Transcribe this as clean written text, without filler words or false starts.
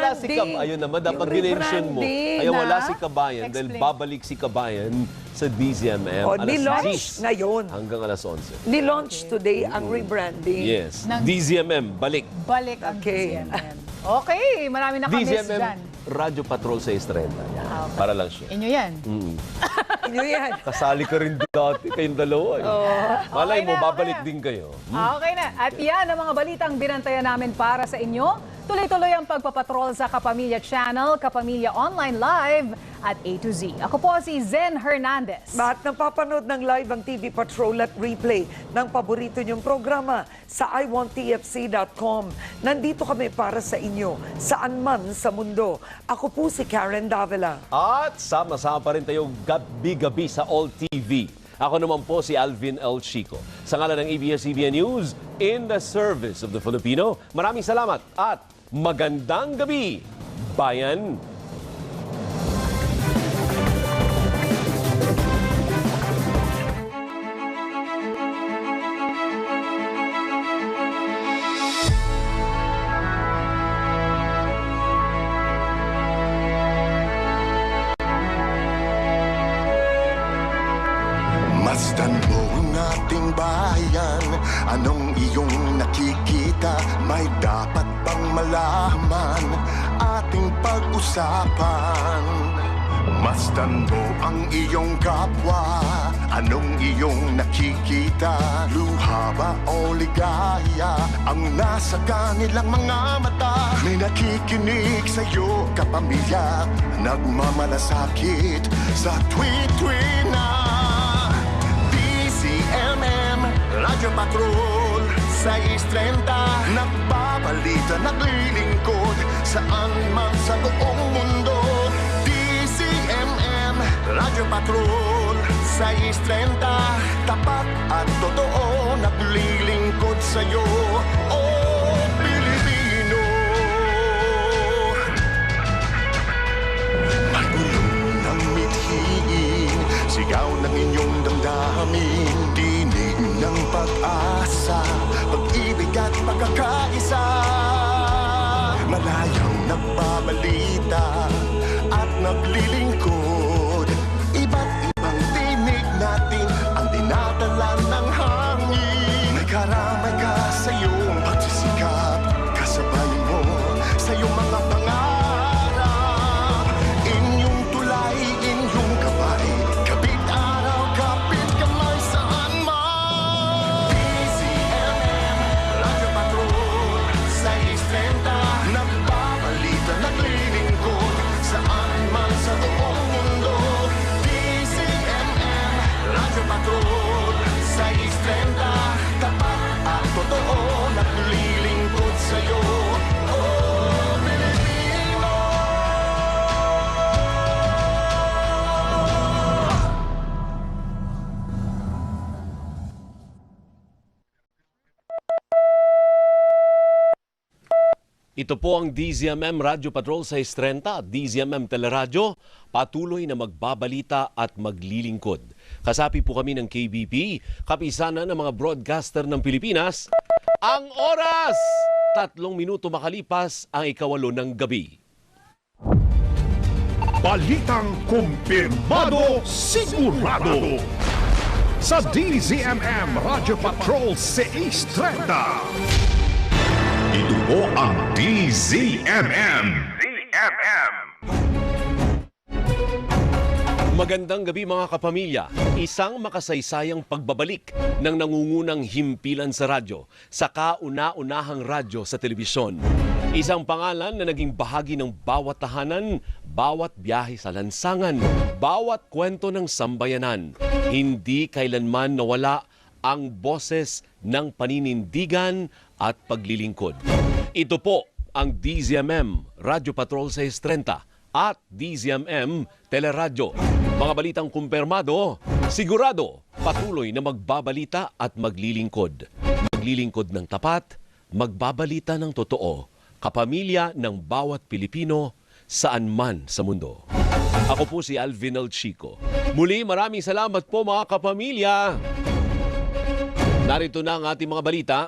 wala si Kabayan, ayun naman, dapat dinensyon mo. Kaya wala si Kabayan dahil babalik si Kabayan sa DZMM Ni-launch ngayon. hanggang alas 11. Ni-launch today ang rebranding. Yes, DZMM, balik. Balik ang Okay. DZMM. Okay, marami na kamiss dyan. DZMM, Radyo Patrol sa 6:30. Para lang siya. Inyo yan. Inyo yan. Kasali ka rin dati, kayong dalawa. Malay Okay mo, na, babalik okay na. din kayo. Okay na. At yan ang mga balitang binantayan namin para sa inyo. Tuloy-tuloy ang pagpapatrol sa Kapamilya Channel, Kapamilya Online Live at A to Z. Ako po si Zen Hernandez. At napapanood ng live ang TV Patrol at replay ng paborito niyong programa sa iwanttfc.com. Nandito kami para sa inyo, saan man sa mundo. Ako po si Karen Davila. At sama-sama pa rin tayo gabi-gabi sa All TV. Ako naman po si Alvin L. Chico. Sa ngalan ng ABS-CBN News, in the service of the Filipino. Maraming salamat at magandang gabi, bayan! Masdan mo ang ating bayan. Anong iyong nakikita? May dapat bang malaman? Ating pag-usapan. Masdan mo ang iyong kapwa. Anong iyong nakikita? Luha ba o ligaya? Ang nasa kanilang mga mata. May nakikinig sa'yo, kapamilya. Nagmamalasakit sa tweet-tweet na DZMM, Radyo Patrol, 6:30. Nagbabalita, naglilingkod, saan man sa buong mundo. DZMM, Radyo Patrol, 6:30. Tapat at totoo, naglilingkod sa'yo, oh Pilipino. Magulong ng mithiin, sigaw ng inyong damdamin, dinig ng pag-asa, pag-ibig at pagkakaisa. Malayang nagbabalita at naglilingkod, iba't ibang tinig natin ang dinadala ng hangin. May karamay ka sa iyong pagsisikap, kasabay mo sa iyong mga pangarap. Inyong tulay, inyong gabay, kapit araw, kapit kamay, saan man. DZMM, Radyo Patrol, 6:30. Nagbabalita, naglilingkod, saan man sa buong mundo. DZMM, Radyo Patrol, 6:30. Tapat at totoo, naglilingkod sa'yo, oh Pilipino. Ito po ang DZMM Radyo Patrol sa 6:30, DZMM Teleradyo, patuloy na magbabalita at maglilingkod. Kasapi po kami ng KBP, kapisanan ng mga broadcaster ng Pilipinas. Ang oras! 3 minuto makalipas ang 8:08 ng gabi. Balitang kumpirmado, sigurado. Sa DZMM Radyo Patrol 6:30. Ito po ang DZMM. Magandang gabi mga kapamilya. Isang makasaysayang pagbabalik ng nangungunang himpilan sa radyo, sa kauna-unahang radyo sa telebisyon. Isang pangalan na naging bahagi ng bawat tahanan, bawat biyahe sa lansangan, bawat kwento ng sambayanan. Hindi kailanman nawala ang boses ng paninindigan at paglilingkod. Ito po ang DZMM Radyo Patrol 6:30 at DZMM Teleradyo. Mga balitang kumpirmado, sigurado, patuloy na magbabalita at maglilingkod. Maglilingkod ng tapat, magbabalita ng totoo, kapamilya ng bawat Pilipino saan man sa mundo. Ako po si Alvin L. Chico. Muli maraming salamat po mga kapamilya. Narito na ang ating mga balita.